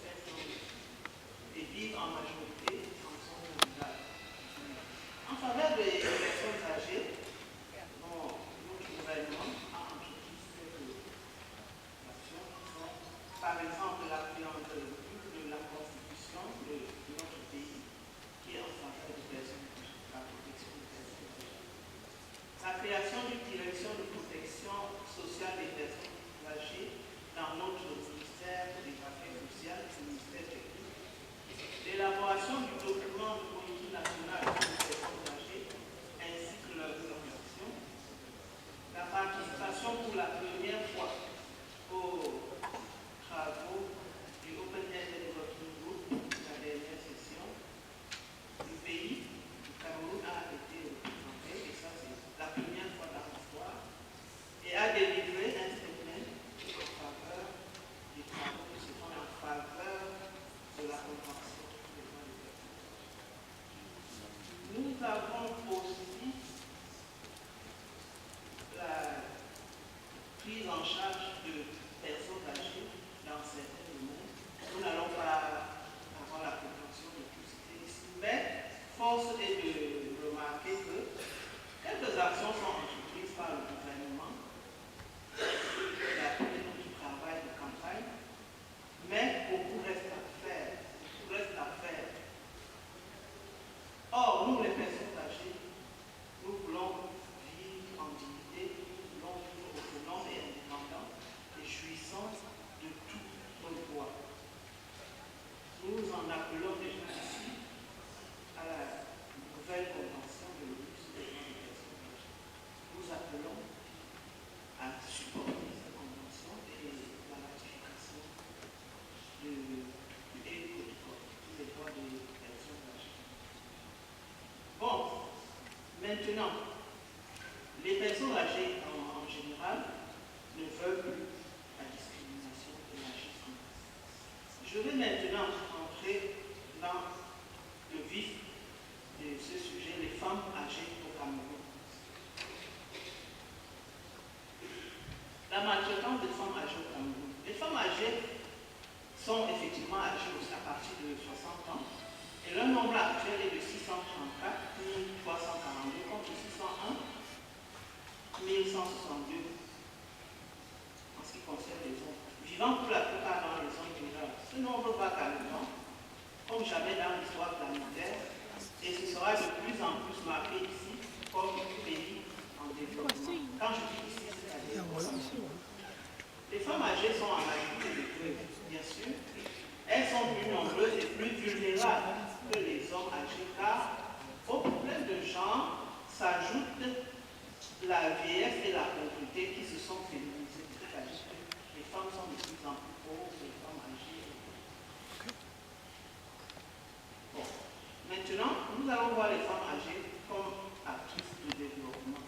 personnes et vivent en majorité en zone rurale. En faveur des personnes âgées, notre gouvernement a entrepris quelques actions qui sont, par exemple, la lecture de la Constitution de notre pays, qui est en faveur des personnes âgées, la protection des personnes âgées. La création d'une direction de protection sociale des personnes âgées dans notre ministère des Affaires sociales, le ministère technique. L'élaboration du document de politique nationale sur les personnes âgées ainsi que leur formation. La participation pour la première fois aux travaux du Open Ended Working Group, la dernière session du pays. Le Cameroun a été représenté, et ça c'est la première fois dans l'histoire, et a délivré un statement en faveur des travaux qui se font en faveur de la Convention des droits des personnes. Nous avons aussi la prise en charge de personnes âgées dans certains domaines. Nous n'allons pas avoir la prétention de tout citer ici, mais force est de remarquer que quelques actions sont entreprises par le gouvernement, d'après notre travail de campagne, mais beaucoup reste à faire. Or, nous les personnes âgées, nous voulons vivre en dignité, nous voulons vivre autonomes et indépendants, et jouissant de tous nos droits. Nous en appelons déjà ici à la nouvelle convention de l'ONU sur les droits des personnes âgées. Nous appelons à supporter cette convention et la ratification du protocole sur les droits des personnes âgées. Bon, maintenant, les personnes âgées en général ne veulent plus la discrimination et l'agisme. Je vais maintenant entrer dans le vif de ce sujet, les femmes âgées au Cameroun. La maltraitance des femmes âgées au Cameroun. Les femmes âgées sont effectivement âgées à partir de 60 ans et leur nombre actuel est de 634 342 contre 601 1162 en ce qui concerne les hommes, vivant pour la plupart dans les zones rurales. Ce nombre va calmement, comme jamais dans l'histoire planétaire, et ce sera de plus en plus marqué ici, comme tout pays en développement. Quand je dis ici, c'est-à-dire les femmes âgées sont en majorité de grève, bien sûr. Elles sont plus nombreuses et plus vulnérables que les hommes âgés, car au problème de genre s'ajoute la vieillesse et la pauvreté qui se sont féminisées. C'est-à-dire que les femmes sont de plus en plus pauvres, les femmes âgées. Bon. Maintenant, nous allons voir les femmes âgées comme actrices de développement.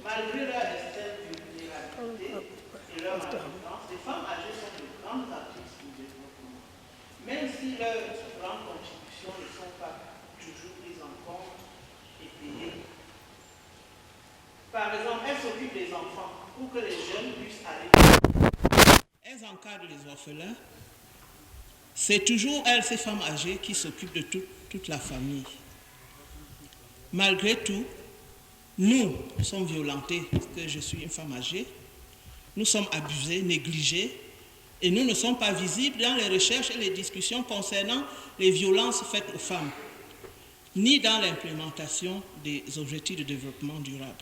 Malgré leur extrême vulnérabilité et leur maltraitance, les femmes âgées sont de grandes actrices du développement. Même si leurs grandes contributions ne sont pas toujours prises en compte et payées. Par exemple, elles s'occupent des enfants pour que les jeunes puissent aller. Elles encadrent les orphelins. C'est toujours elles, ces femmes âgées, qui s'occupent de toute la famille. Malgré tout, nous sommes violentés, parce que je suis une femme âgée, nous sommes abusés, négligés, et nous ne sommes pas visibles dans les recherches et les discussions concernant les violences faites aux femmes, ni dans l'implémentation des objectifs de développement durable.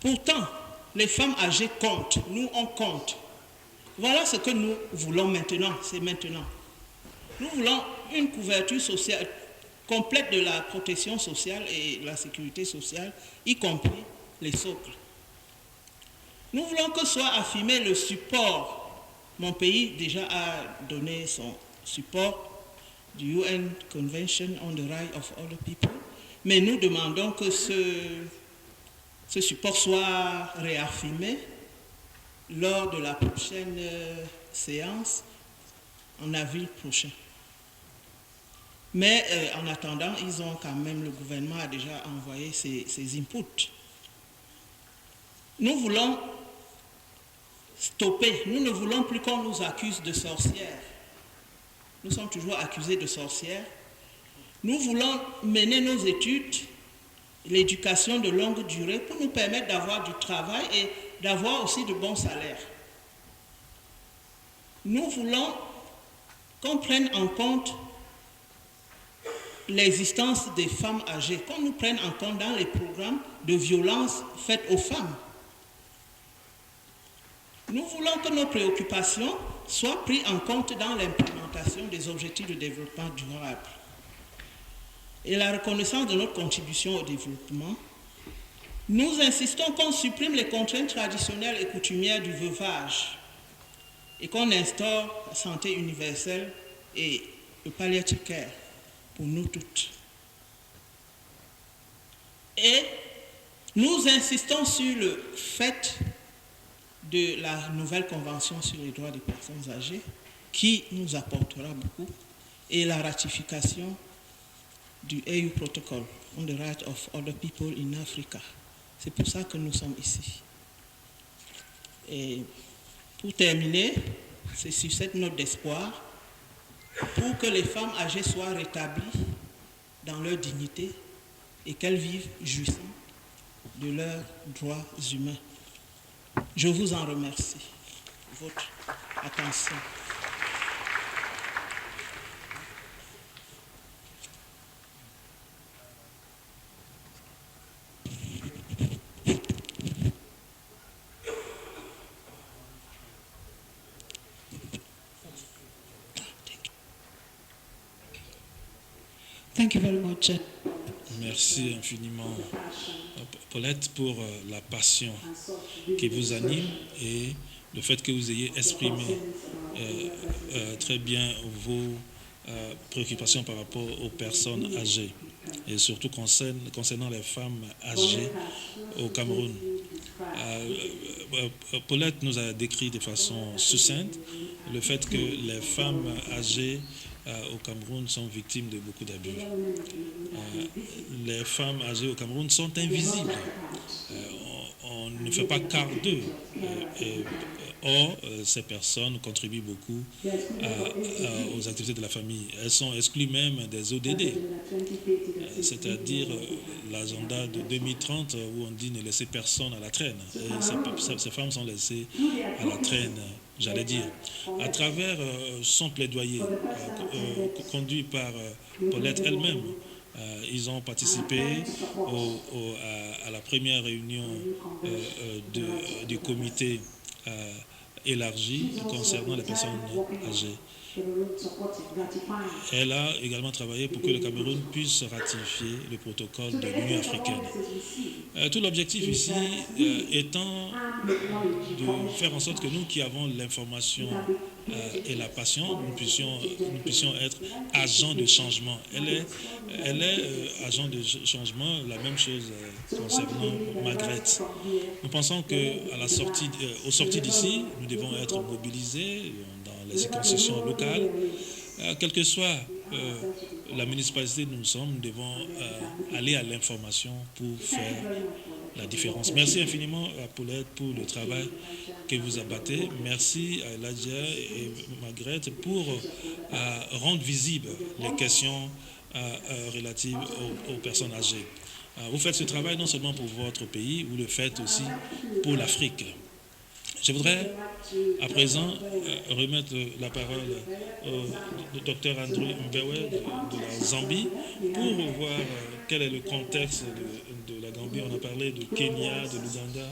Pourtant, les femmes âgées comptent, nous on compte. Voilà ce que nous voulons maintenant, c'est maintenant. Nous voulons une couverture sociale complète de la protection sociale et de la sécurité sociale, y compris les socles. Nous voulons que soit affirmé le support. Mon pays déjà a donné son support du UN Convention on the Rights of Older People, mais nous demandons que ce support soit réaffirmé lors de la prochaine séance en avril prochain. Mais en attendant, le gouvernement a déjà envoyé ses inputs. Nous voulons stopper, nous ne voulons plus qu'on nous accuse de sorcières. Nous sommes toujours accusés de sorcières. Nous voulons mener nos études, l'éducation de longue durée pour nous permettre d'avoir du travail et d'avoir aussi de bons salaires. Nous voulons qu'on prenne en compte l'existence des femmes âgées, qu'on nous prenne en compte dans les programmes de violence faites aux femmes. Nous voulons que nos préoccupations soient prises en compte dans l'implémentation des objectifs de développement durable. Et la reconnaissance de notre contribution au développement, nous insistons qu'on supprime les contraintes traditionnelles et coutumières du veuvage et qu'on instaure la santé universelle et le palliative care pour nous toutes. Et nous insistons sur le fait de la nouvelle convention sur les droits des personnes âgées qui nous apportera beaucoup et la ratification du AU Protocol on the Rights of Other People in Africa. C'est pour ça que nous sommes ici. Et pour terminer, c'est sur cette note d'espoir, pour que les femmes âgées soient rétablies dans leur dignité et qu'elles vivent jouissant de leurs droits humains. Je vous en remercie de votre attention. Thank you very much. Merci infiniment, Paulette, pour la passion qui vous anime et le fait que vous ayez exprimé très bien vos préoccupations par rapport aux personnes âgées et surtout concernant les femmes âgées au Cameroun. Paulette nous a décrit de façon succincte le fait que les femmes âgées au Cameroun sont victimes de beaucoup d'abus. Les femmes âgées au Cameroun sont invisibles. On ne fait pas quart d'eux. Or, ces personnes contribuent beaucoup aux activités de la famille. Elles sont exclues même des ODD, c'est-à-dire l'agenda de 2030 où on dit ne laisser personne à la traîne. Et ces femmes sont laissées à la traîne, j'allais dire. À travers son plaidoyer conduit par Paulette elle-même, ils ont participé à la première réunion du comité élargi concernant les personnes âgées. Elle a également travaillé pour que le Cameroun puisse ratifier le protocole de l'Union africaine. Tout l'objectif ici étant de faire en sorte que nous qui avons l'information et la passion, nous puissions être agents de changement. Elle est agent de changement, la même chose concernant Margaret. Nous pensons qu'au sorti d'ici, nous devons être mobilisés dans les circonscriptions locales. Quelle que soit la municipalité où nous sommes, nous devons aller à l'information pour faire la différence. Merci infiniment à Paulette pour le travail que vous abattez. Merci à Elijah et Margaret pour rendre visibles les questions relatives aux personnes âgées. Vous faites ce travail non seulement pour votre pays, vous le faites aussi pour l'Afrique. Je voudrais à présent remettre la parole au docteur Andrew Mbewe de la Zambie pour voir quel est le contexte de la Gambie. On a parlé de Kenya, de l'Ouganda.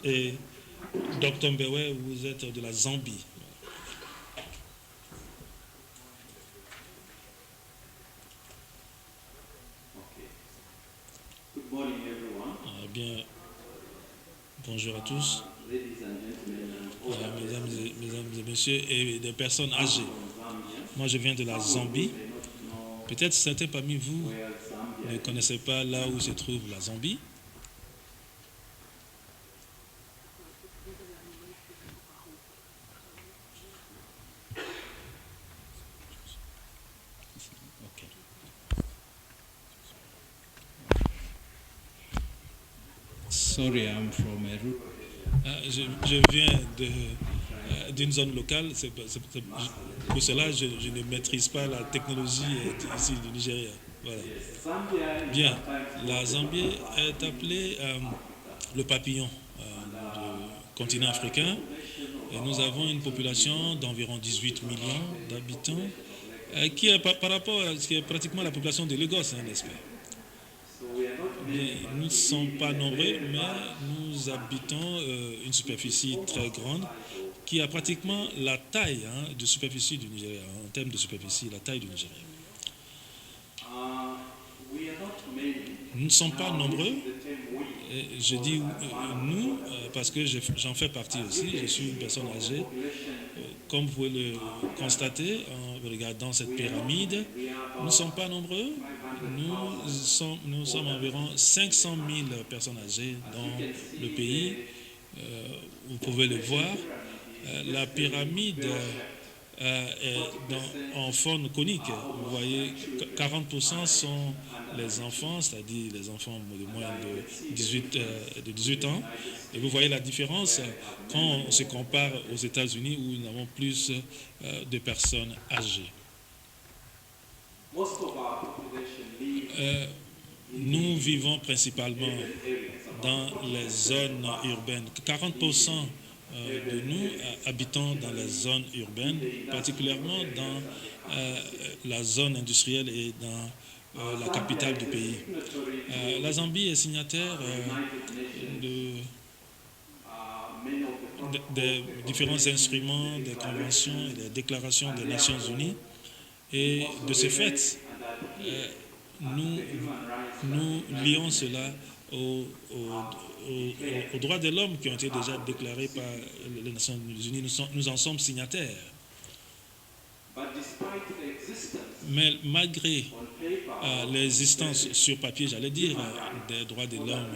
Et docteur Mbewe, vous êtes de la Zambie. Good morning, everyone. Bien. Bonjour à tous, mesdames et messieurs, et des personnes âgées. Moi, je viens de la Zambie. Peut-être certains parmi vous ne connaissez pas là où se trouve la Zambie. Sorry, I'm from Eru. Je viens d'une zone locale, pour cela je ne maîtrise pas la technologie ici du Nigeria. Voilà. Bien, la Zambie est appelée le papillon du continent africain. Et nous avons une population d'environ 18 millions d'habitants, qui est par rapport à ce qui est pratiquement la population de Lagos, n'est-ce pas? Mais nous ne sommes pas nombreux, mais nous habitons une superficie très grande qui a pratiquement la taille de superficie du Nigeria, en termes de superficie, la taille du Nigeria. Nous ne sommes pas nombreux. Et je dis nous parce que j'en fais partie aussi. Je suis une personne âgée. Comme vous pouvez le constater en regardant cette pyramide, nous ne sommes pas nombreux. Nous sommes environ 500 000 personnes âgées dans le pays. Vous pouvez le voir. La pyramide est en forme conique. Vous voyez, 40% sont les enfants, c'est-à-dire les enfants de moins de 18 ans. Et vous voyez la différence quand on se compare aux États-Unis où nous avons plus de personnes âgées. Nous vivons principalement dans les zones urbaines. 40% de nous habitons dans les zones urbaines, particulièrement dans la zone industrielle et dans la capitale du pays. La Zambie est signataire des différents instruments, des conventions et des déclarations des Nations Unies. Et de ce fait, nous lions cela aux droits de l'homme qui ont été déjà déclarés par les Nations Unies. Nous en sommes signataires. Mais malgré l'existence sur papier, j'allais dire, des droits de l'homme